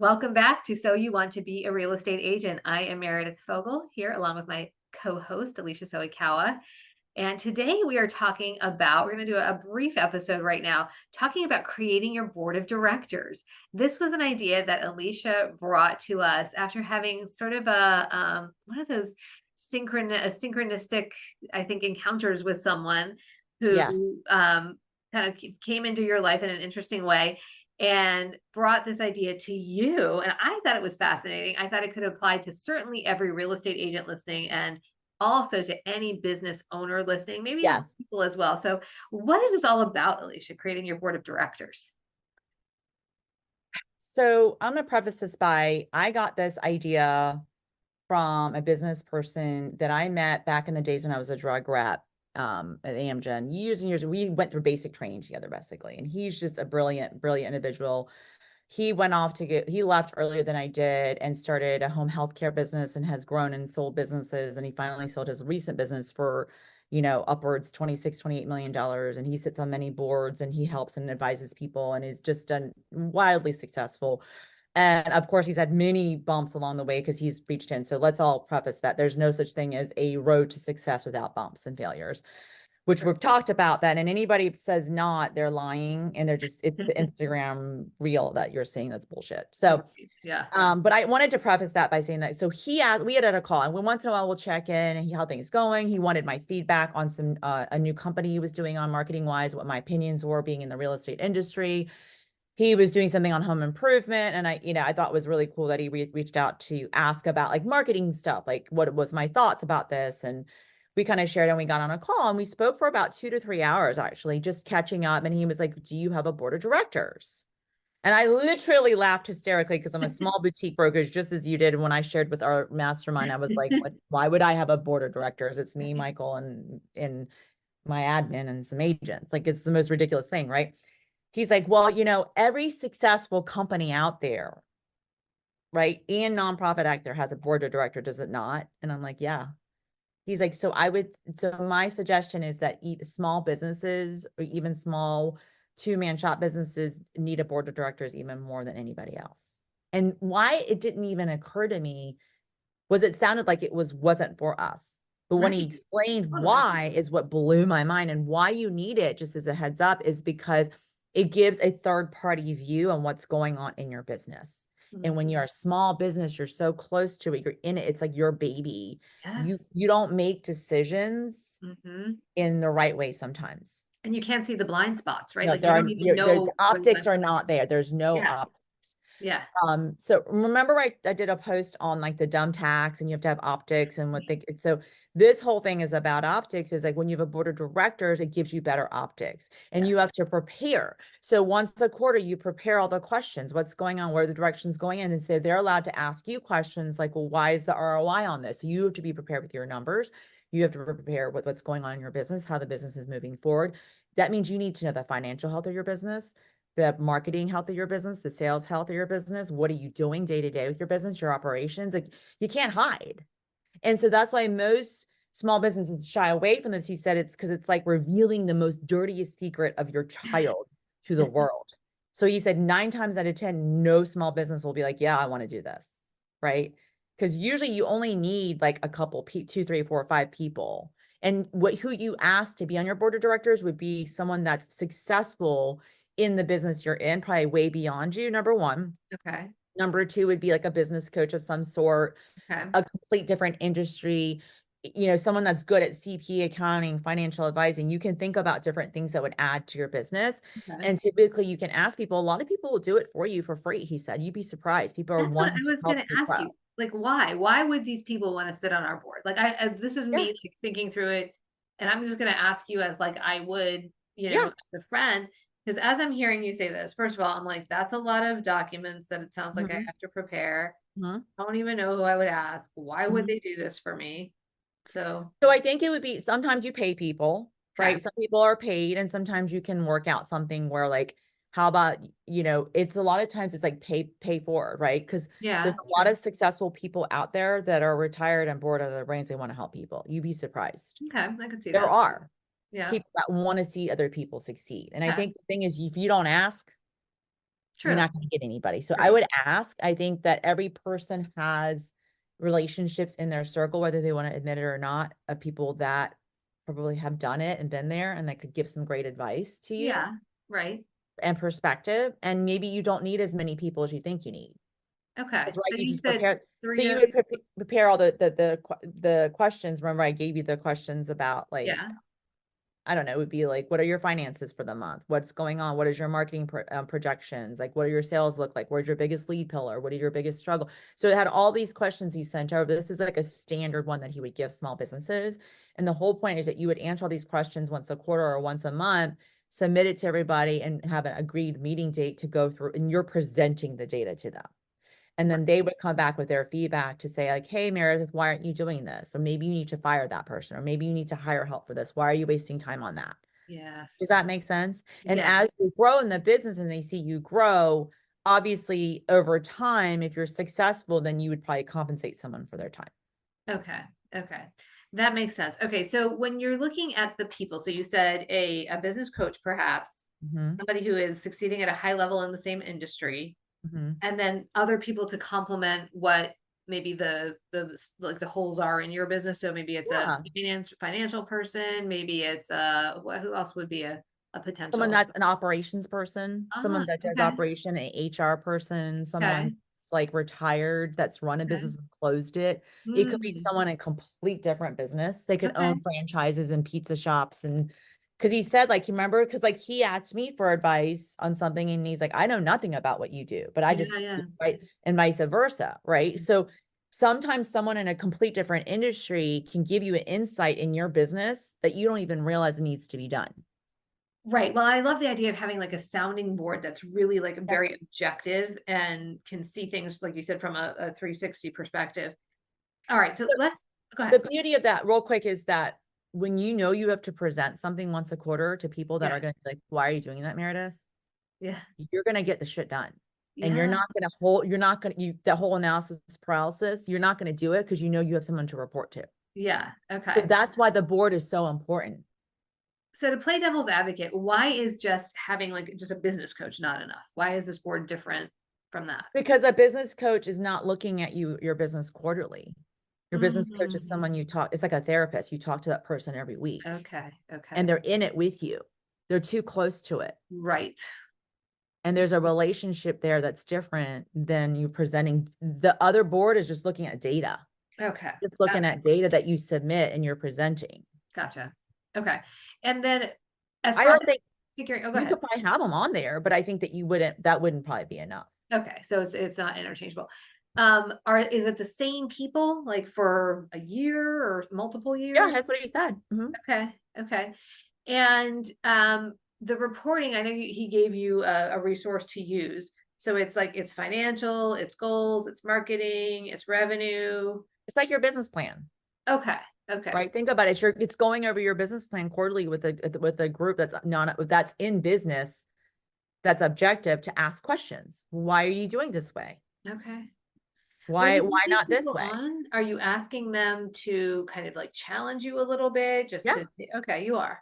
Welcome back to So You Want to Be a Real Estate Agent. I am Meredith Fogel here along with my co-host Alicia Soikawa. And today we're going to do a brief episode right now talking about creating your board of directors. This was an idea that Alicia brought to us after having sort of one of those synchronistic, I think, encounters with someone Yes. who kind of came into your life in an interesting way and brought this idea to you. And I thought it was fascinating. I thought it could apply to certainly every real estate agent listening and also to any business owner listening, maybe even Yes. people as well. So, what is this all about, Alicia, creating your board of directors? So I'm going to preface this by I got this idea from a business person that I met back in the days when I was a drug rep at Amgen years and years. We went through basic training together, basically. And he's just a brilliant, brilliant individual. He went off he left earlier than I did and started a home healthcare business and has grown and sold businesses. And he finally sold his recent business for, upwards 26, $28 million. And he sits on many boards and he helps and advises people and is just done wildly successful. And of course, he's had many bumps along the way because he's reached in. So let's all preface that there's no such thing as a road to success without bumps and failures, which we've talked about that. And anybody says not, they're lying and it's the Instagram reel that you're seeing that's bullshit. So, Yeah. but I wanted to preface that by saying that. So we had a call and once in a while we'll check in and how things going. He wanted my feedback on a new company he was doing on marketing wise, what my opinions were being in the real estate industry. He was doing something on home improvement. And I thought it was really cool that he reached out to ask about like marketing stuff, like what was my thoughts about this. And we kind of shared and we got on a call and we spoke for about 2 to 3 hours, actually, just catching up. And he was like, do you have a board of directors? And I literally laughed hysterically because I'm a small boutique brokerage, just as you did. And when I shared with our mastermind, I was like, why would I have a board of directors? It's me, Michael, and my admin and some agents. Like it's the most ridiculous thing, right? He's like, well, every successful company out there, right, and nonprofit out there has a board of director, does it not? And I'm like, yeah. He's like, so my suggestion is that small businesses or even small two-man shop businesses need a board of directors even more than anybody else. And why it didn't even occur to me was it sounded like it wasn't for us. But when he Right. explained Totally. why is what blew my mind, and why you need it, just as a heads up, is because it gives a third party view on what's going on in your business. And when Mhm. you're a small business, you're so close to it, you're in it, it's like your baby. You Yes. you don't make decisions Hmm. in the right way sometimes. And you can't see the blind spots, right? No, Like you don't even the know when optics are not there. There's no yeah. optics. Yeah. So remember I did a post on like the dumb tax and you have to have optics and so this whole thing is about optics. Is like when you have a board of directors, it gives you better optics and Yeah. you have to prepare. So once a quarter, you prepare all the questions, what's going on, where the direction's going in, and so they're allowed to ask you questions like, well, why is the ROI on this? So you have to be prepared with your numbers. You have to prepare with what's going on in your business, how the business is moving forward. That means you need to know the financial health of your business, the marketing health of your business, the sales health of your business. What are you doing day to day with your business, your operations? Like you can't hide. And so that's why most small businesses shy away from this. He said it's because it's like revealing the most dirtiest secret of your child to the world. So he said 9 times out of 10, no small business will be like, yeah, I want to do this. Right. Because usually you only need like a couple, 2, 3, 4, 5 people. And who you ask to be on your board of directors would be someone that's successful in the business you're in, probably way beyond you, number one. Okay. Number two would be like a business coach of some sort, Okay. a complete different industry, someone that's good at CP accounting, financial advising. You can think about different things that would add to your business. Okay. And typically you can ask people, a lot of people will do it for you for free. He said, you'd be surprised. People are That's what wanting I to was help gonna you ask grow. you. Like, why? Why would these people want to sit on our board? Like, this is Yeah. me like, thinking through it, and I'm just gonna ask you as like I would, Yeah. as a friend, because as I'm hearing you say this, first of all, I'm like, that's a lot of documents that it sounds like I Mhm. have to prepare. Mhm. I don't even know who I would ask. Why would Mhm. they do this for me? So, So I think it would be sometimes you pay people, okay. right? Some people are paid, and sometimes you can work out something where like, how about, it's a lot of times it's like pay for, right? Because there's Yeah. a lot of successful people out there that are retired and bored out of their brains. They want to help people. You'd be surprised. Okay. I could see There that. are Yeah. people that want to see other people succeed. And I Okay. think the thing is, if you don't ask, you're True. not going to get anybody. So I True. would ask, I think that every person has relationships in their circle, whether they want to admit it or not, of people that probably have done it and been there and that could give some great advice to you Yeah. Right. and perspective. And maybe you don't need as many people as you think you need. Okay. That's right. So You you just said prepare. So 3 you to, would prepare all the questions. Remember, I gave you the questions about like, yeah. I don't know, it would be like, what are your finances for the month? What's going on? What is your marketing projections? Like, what do your sales look like? Where's your biggest lead pillar? What is your biggest struggle? So it had all these questions he sent over. This is like a standard one that he would give small businesses. And the whole point is that you would answer all these questions once a quarter or once a month, submit it to everybody and have an agreed meeting date to go through, and you're presenting the data to them. And then they would come back with their feedback to say like, hey, Meredith, why aren't you doing this? Or maybe you need to fire that person, or maybe you need to hire help for this. Why are you wasting time on that? Does Yes. that make sense? And as Yes. you grow in the business and they see you grow, obviously over time, if you're successful, then you would probably compensate someone for their time. Okay. Okay. That makes sense. Okay. So when you're looking at the people, so you said a business coach, perhaps Mhm, somebody who is succeeding at a high level in the same industry, mhm. and then other people to complement what maybe like the holes are in your business. So maybe it's a Yeah. financial person, maybe it's who else would be a Someone potential? that's an operations person, someone that does Okay. operation, an HR person, someone Okay. that's like retired, that's run a Okay. business and closed it. It could be Mm, someone in complete different business. They could okay. own franchises and pizza shops. And because he said, like, you remember, because like he asked me for advice on something and he's like, I know nothing about what you do, but I just, Yeah, yeah. right. And vice versa. Right. So sometimes someone in a complete different industry can give you an insight in your business that you don't even realize needs to be done. Right. Well, I love the idea of having like a sounding board that's really like very Yes. objective and can see things, like you said, from a 360 perspective. All right. So let's go The ahead. beauty of that real quick is that when you know you have to present something once a quarter to people that Yeah. are gonna be like, why are you doing that, Meredith? Yeah. You're gonna get the shit done. And Yeah. you're not gonna that whole analysis paralysis, you're not gonna do it because you know you have someone to report to. Yeah. So Okay. that's why the board is so important. So to play devil's advocate, why is just having like just a business coach not enough? Why is this board different from that? Because a business coach is not looking at your business quarterly. Your business coach is Mm, someone you talk, it's like a therapist. You talk to that person every week okay. and Okay. they're in it with you. They're too close to it. Right. And there's a relationship there that's different than you presenting. The other board is just looking at data. Okay. It's looking Okay. at data that you submit and you're presenting. Gotcha. Okay. And then as I far don't as think figuring, oh, go you ahead. could probably have them on there, but I think that that wouldn't probably be enough. Okay, so it's not interchangeable. Is it the same people like for a year or multiple Yeah, years? that's what he said. Mhm. Okay, okay. And the reporting, I know he gave you a resource to use. So it's like it's financial, it's goals, it's marketing, it's revenue. It's like your business plan, Okay, okay. right? Think about it. It's going over your business plan quarterly with a group that's in business, that's objective to ask questions. Why are you doing this way? Okay. When Why you why bring these not this people way? on, are you asking them to kind of like challenge you a little bit just Yeah. to, okay, you are.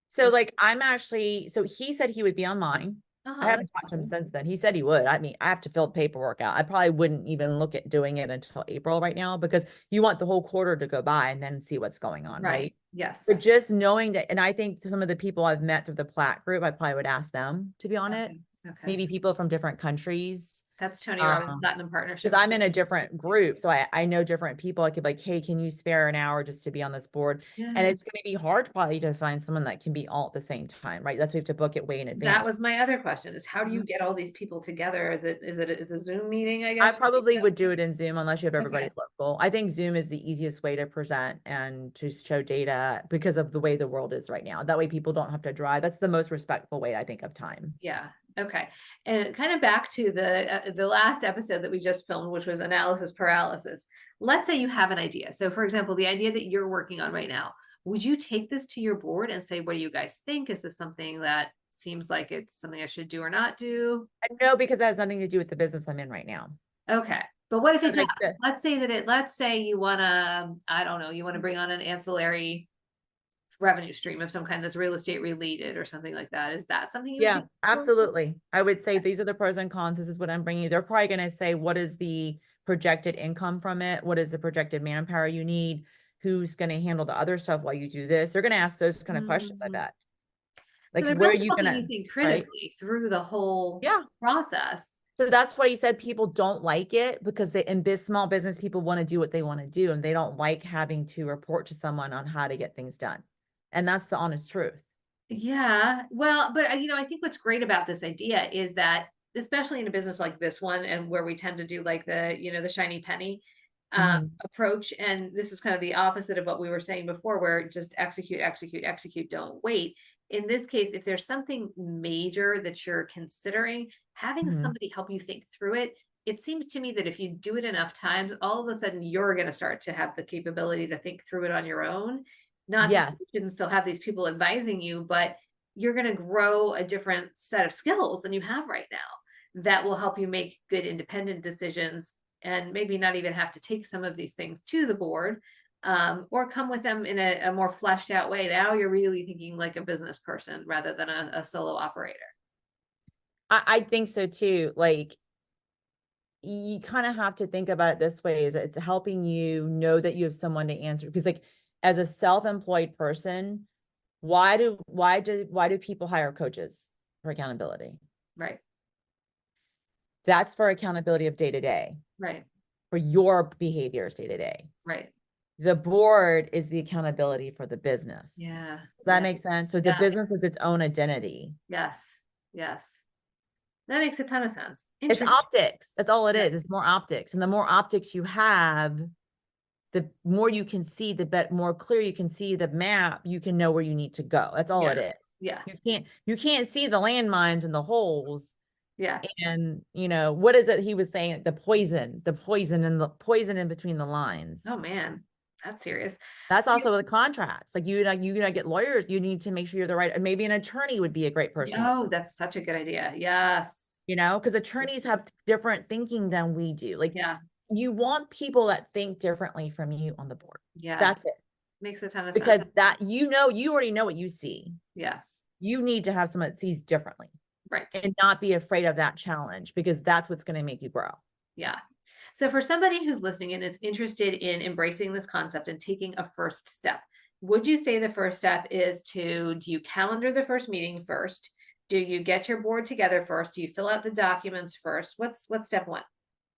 So Okay. like so he said he would be on mine. I Uh-huh, haven't that's talked to him awesome. since then. He said he would. I mean, I have to fill paperwork out. I probably wouldn't even look at doing it until April right now because you want the whole quarter to go by and then see what's going on, Right. right? Yes. But just knowing that, and I think some of the people I've met through the Platt group, I probably would ask them to be on it. Okay. Okay. Maybe people from different countries. That's Tony Robbins Um, Platinum Partnership. because I'm in a different group, so I know different people. I could be like, hey, can you spare an hour just to be on this board? And Yeah. it's going to be hard probably to find someone that can be all at the same time, right? That's why we have to book it way in That advance. was my other question is how do you Mhm. get all these people together? Is a Zoom meeting, I I guess? probably would do it in Zoom unless you have everybody Okay. local. I think Zoom is the easiest way to present and to show data because of the way the world is right now. That way people don't have to drive. That's the most respectful way I think of time. Yeah. Okay. And kind of back to the last episode that we just filmed, which was analysis paralysis. Let's say you have an idea. So, for example, the idea that you're working on right now, would you take this to your board and say, "What do you guys think? Is this something that seems like it's something I should do or not do?" No, because that has nothing to do with the business I'm in right now. Okay. But what if So it does? like Let's say that let's say you want to, I don't know, you want to bring on an ancillary revenue stream of some kind that's real estate related or something like that. Is that something you would Yeah, be? absolutely. I would say these are the pros and cons. This is what I'm bringing you. They're probably going to say, what is the projected income from it? What is the projected manpower you need? Who's going to handle the other stuff while you do this? They're going to ask those kind of questions, I Mhm. bet. So Like, they're where are really you helping you gonna, think right? critically through the whole Yeah. process. So that's why he said people don't like it because they in small business people want to do what they want to do and they don't like having to report to someone on how to get things done. And that's the honest truth. Yeah. Well, but I think what's great about this idea is that, especially in a business like this one, and where we tend to do like the shiny penny Mhm. approach. And this is kind of the opposite of what we were saying before, where just execute, execute, execute, don't wait. In this case, if there's something major that you're considering, having Mhm. somebody help you think through it, it seems to me that if you do it enough times, all of a sudden you're going to start to have the capability to think through it on your own. Not to say Yes. you shouldn't still have these people advising you, but you're going to grow a different set of skills than you have right now that will help you make good independent decisions, and maybe not even have to take some of these things to the board, or come with them in a more fleshed out way. Now you're really thinking like a business person rather than a solo operator. I think so too. Like you kind of have to think about it this way is it's helping you know that you have someone to answer because like as a self-employed person, why do people hire coaches for accountability? Right. That's for accountability of day to day, Right. for your behaviors day to day. Right. The board is the accountability for the business. Yeah. Does that Yeah. make sense? So the Yeah. business is its own identity. Yes. Yes. That makes a ton of sense. It's Interesting. optics. That's all it Yeah. is. It's more optics. And the more optics you have, the more you can see, the more clear you can see the map, you can know where you need to go. That's all Yeah. it is. Yeah. You can't see the landmines and the holes. Yeah. And what is it he was saying? The poison in between the lines. Oh man, that's serious. That's Yeah. also with contracts. Like you get lawyers, you need to make sure you're the right, maybe an attorney would be a great person to, Oh, that's such a good idea. Yes. because attorneys have different thinking than we do. Like Yeah. you want people that think differently from you on the board. Yeah. That's it. Makes a ton of sense. Because you already know what you see. Yes. You need to have someone that sees differently Right. and not be afraid of that challenge because that's what's going to make you grow. Yeah. So for somebody who's listening and is interested in embracing this concept and taking a first step, would you say the first step is do you calendar the first meeting first? Do you get your board together first? Do you fill out the documents first? What's step one?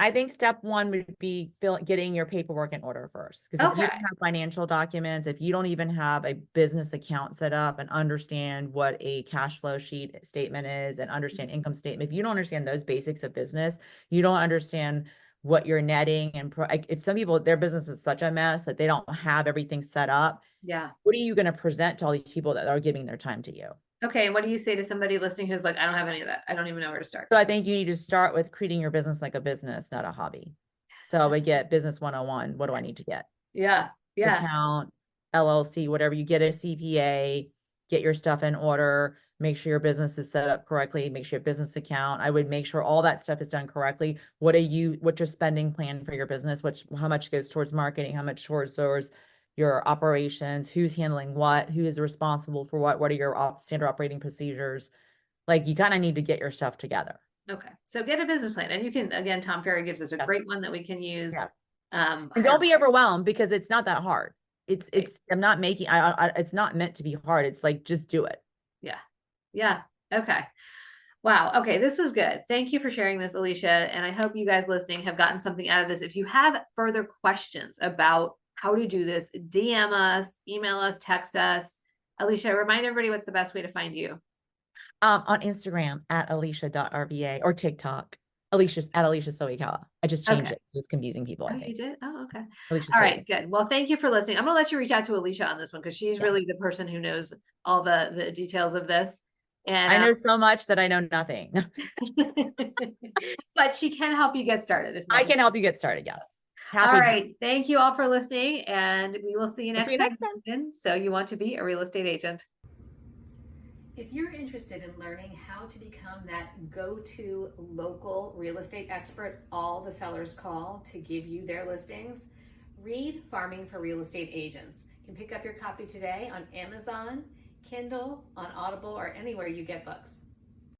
I think step one would be getting your paperwork in order first. Because if you Okay. don't have financial documents, if you don't even have a business account set up and understand what a cash flow sheet statement is and understand income statement, if you don't understand those basics of business, you don't understand what you're netting. And like, if some people, their business is such a mess that they don't have everything set up, Yeah. what are you going to present to all these people that are giving their time to you? Okay. And what do you say to somebody listening who's like, I don't have any of that. I don't even know where to start. So I think you need to start with treating your business like a business, not a hobby. So we get business 101. What do I need to get? Yeah. Yeah. Account, LLC, whatever. You get a CPA, get your stuff in order, make sure your business is set up correctly, make sure your business account. I would make sure all that stuff is done correctly. What's your spending plan for your business? How much goes towards marketing? How much towards your operations? Who's handling what? Who is responsible for what? What are your standard operating procedures? Like you kind of need to get your stuff together. Okay. So get a business plan. And you can, again, Tom Ferry gives us a Yes. great one that we can use. Yes. Um, And don't be overwhelmed because it's not that hard. I'm not making, it's not meant to be hard. It's like, just do it. Yeah. Yeah. Okay. Wow. Okay. This was good. Thank you for sharing this, Alicia. And I hope you guys listening have gotten something out of this. If you have further questions about how to do this, DM us, email us, text us. Alicia, remind everybody what's the best way to find you. On Instagram at alicia.rva or TikTok, Alicia Soikawa. I just changed Okay. it. It's confusing people, Oh, I you think. did? Oh, okay. Alicia All Soikawa. right, good. Well, thank you for listening. I'm gonna let you reach out to Alicia on this one because she's Yeah. really the person who knows all the details of this. And I know so much that I know nothing. but she can help you get started. If I nothing. can help you get started. Yes. All Happy. right. Thank you all for listening, and we will see you We'll next see you next time. time. So you want to be a real estate agent. If you're interested in learning how to become that go-to local real estate expert all the sellers call to give you their listings, read Farming for Real Estate Agents. You can pick up your copy today on Amazon, Kindle, on Audible, or anywhere you get books.